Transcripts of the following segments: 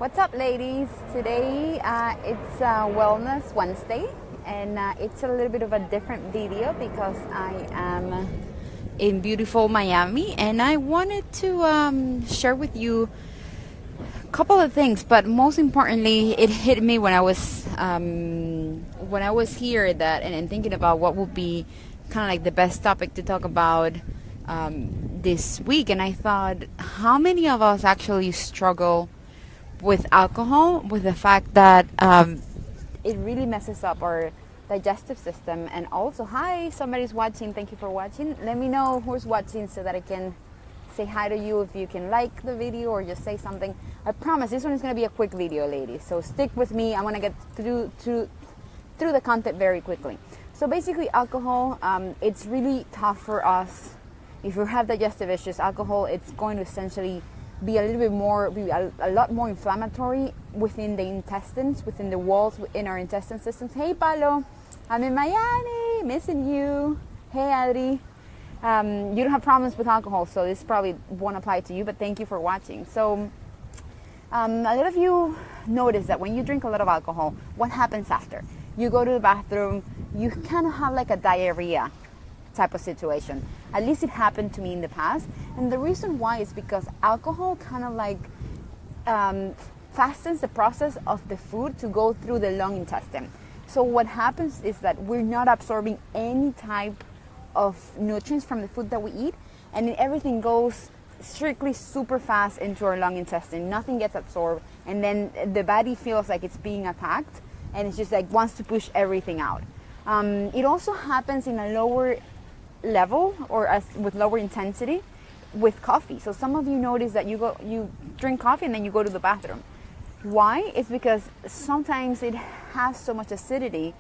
What's up, ladies? Today it's Wellness Wednesday, and it's a little bit of a different video because I am in beautiful Miami, and I wanted to share with you a couple of things. But most importantly, it hit me when I was here that and thinking about what would be kind of like the best topic to talk about this week. And I thought, how many of us actually struggle with alcohol, with the fact that it really messes up our digestive system? And also, hi, somebody's watching. Thank you for watching. Let me know who's watching so that I can say hi to you. If you can like the video or just say something. I promise this one is going to be a quick video, ladies, so stick with me. I want to get through the content very quickly. So basically, alcohol, it's really tough for us. If you have digestive issues, alcohol, it's going to essentially be a little bit more, a lot more inflammatory within the intestines, within the walls in our intestine systems. Hey, Palo, I'm in Miami, missing you. Hey, Adri. You don't have problems with alcohol, so this probably won't apply to you, but thank you for watching. So a lot of you notice that when you drink a lot of alcohol, what happens after? You go to the bathroom, you kind of have like a diarrhea type of situation. At least it happened to me in the past. And the reason why is because alcohol kind of like fastens the process of the food to go through the long intestine. So what happens is that we're not absorbing any type of nutrients from the food that we eat, and everything goes strictly super fast into our long intestine. Nothing gets absorbed, and then the body feels like it's being attacked, and it's just like wants to push everything out. It also happens in a lower level or with lower intensity with coffee. So some of you notice that you drink coffee and then you go to the bathroom. Why? It's because sometimes it has so much acidity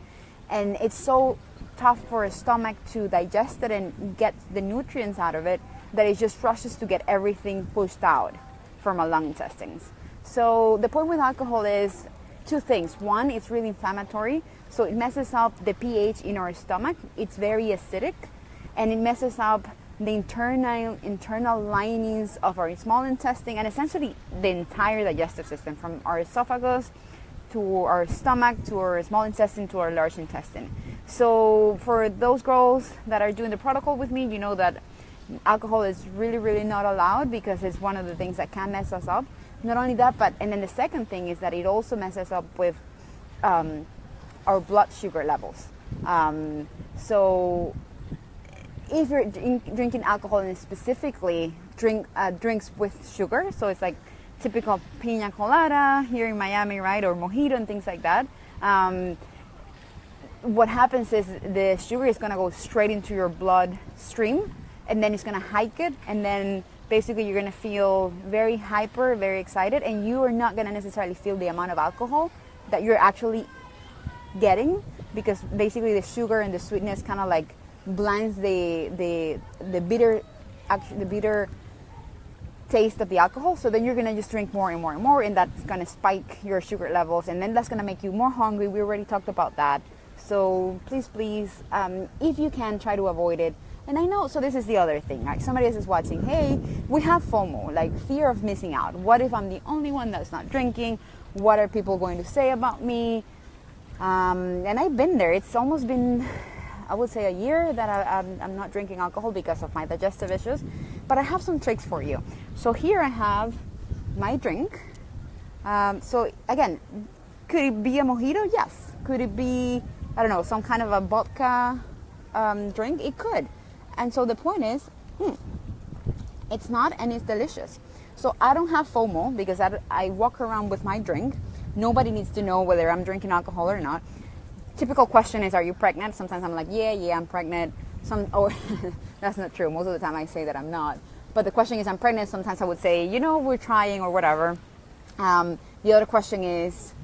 and it's so tough for a stomach to digest it and get the nutrients out of it that it just rushes to get everything pushed out from our lung intestines. So the point with alcohol is two things. One, it's really inflammatory, so it messes up the pH in our stomach. It's very acidic, and it messes up the internal linings of our small intestine and essentially the entire digestive system, from our esophagus to our stomach to our small intestine to our large intestine. So for those girls that are doing the protocol with me, you know that alcohol is really not allowed because it's one of the things that can mess us up. Not only that, and then the second thing is that it also messes up with our blood sugar levels. So if you're drinking alcohol, and specifically drinks with sugar, so it's like typical pina colada here in Miami, right, or mojito and things like that, what happens is the sugar is going to go straight into your bloodstream, and then it's going to hike it, and then basically you're going to feel very hyper, very excited, and you are not going to necessarily feel the amount of alcohol that you're actually getting, because basically the sugar and the sweetness kind of like blinds the bitter taste of the alcohol. So then you're going to just drink more and more and more, and that's going to spike your sugar levels, and then that's going to make you more hungry. We already talked about that. So please, if you can, try to avoid it. And I know, so this is the other thing, right? Somebody else is watching. Hey, we have FOMO, like fear of missing out. What if I'm the only one that's not drinking? What are people going to say about me? And I've been there. It's almost been, I would say, a year that I'm not drinking alcohol because of my digestive issues. But I have some tricks for you. So here I have my drink. So again, could it be a mojito? Yes. Could it be, I don't know, some kind of a vodka drink? It could. And so the point is, it's not, and it's delicious. So I don't have FOMO because I walk around with my drink. Nobody needs to know whether I'm drinking alcohol or not. Typical question is, are you pregnant? Sometimes I'm like, yeah, I'm pregnant. Or that's not true. Most of the time I say that I'm not. But the question is, I'm pregnant. Sometimes I would say, we're trying or whatever. The other question is,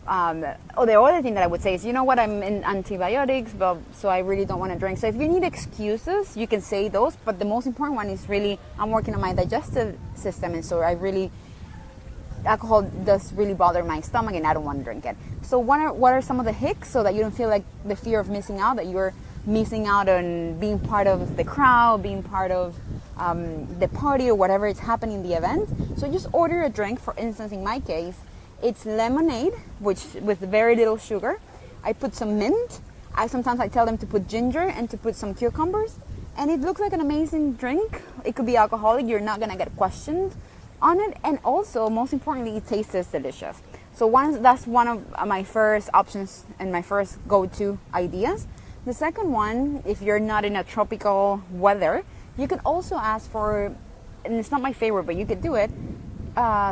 the other thing that I would say is, you know what, I'm in antibiotics, but so I really don't want to drink. So if you need excuses, you can say those. But the most important one is really, I'm working on my digestive system, and so alcohol does really bother my stomach, and I don't want to drink it. So what are some of the hicks so that you don't feel like the fear of missing out, that you're missing out on being part of the crowd, being part of the party or whatever is happening in the event? So just order a drink. For instance, in my case, It's lemonade, which with very little sugar. I put some mint. Sometimes I tell them to put ginger and to put some cucumbers. And it looks like an amazing drink. It could be alcoholic. You're not going to get questioned on it. And also, most importantly, it tastes delicious. So that's one of my first options and my first go-to ideas. The second one, if you're not in a tropical weather, you could also ask for, and it's not my favorite, but you could do it,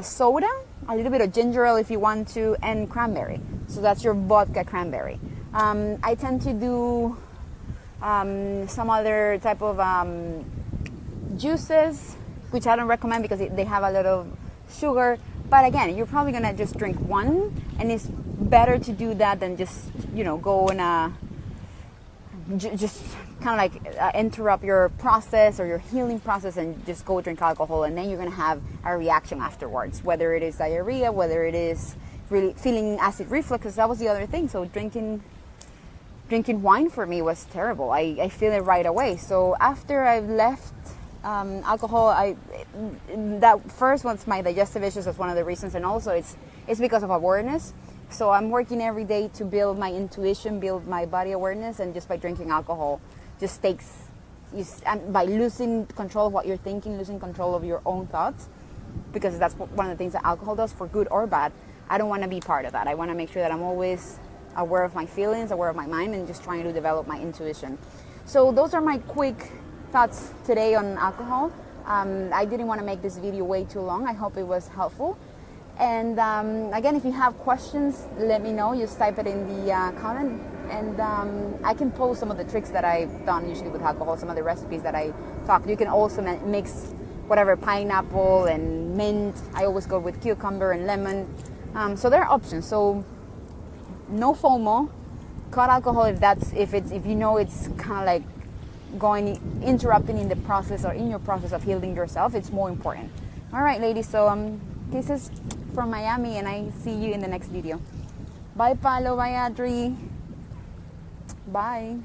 soda, a little bit of ginger ale if you want to, and cranberry. So that's your vodka cranberry. I tend to do some other type of juices, which I don't recommend because they have a lot of sugar. But again, you're probably gonna just drink one, and it's better to do that than just go in a just kind of like interrupt your process or your healing process and just go drink alcohol, and then you're gonna have a reaction afterwards, whether it is diarrhea, whether it is really feeling acid reflux, because that was the other thing. So drinking wine for me was terrible. I feel it right away. So after I've left alcohol, that first was my digestive issues. That's one of the reasons, and also it's because of awareness. So I'm working every day to build my intuition, build my body awareness, and just by drinking alcohol just by losing control of what you're thinking, losing control of your own thoughts, because that's one of the things that alcohol does, for good or bad. I don't want to be part of that. I want to make sure that I'm always aware of my feelings, aware of my mind, and just trying to develop my intuition. So those are my quick thoughts today on alcohol. I didn't want to make this video way too long. I hope it was helpful. And again, if you have questions, let me know. Just type it in the comment, and I can post some of the tricks that I've done usually with alcohol, some of the recipes that I talk. You can also mix whatever, pineapple and mint. I always go with cucumber and lemon. So there are options. So no FOMO. Cut alcohol if you know it's kind of like interrupting in the process or in your process of healing yourself. It's more important. All right, ladies. So kisses from Miami, and I see you in the next video. Bye, Palo. Bye, Adri. Bye.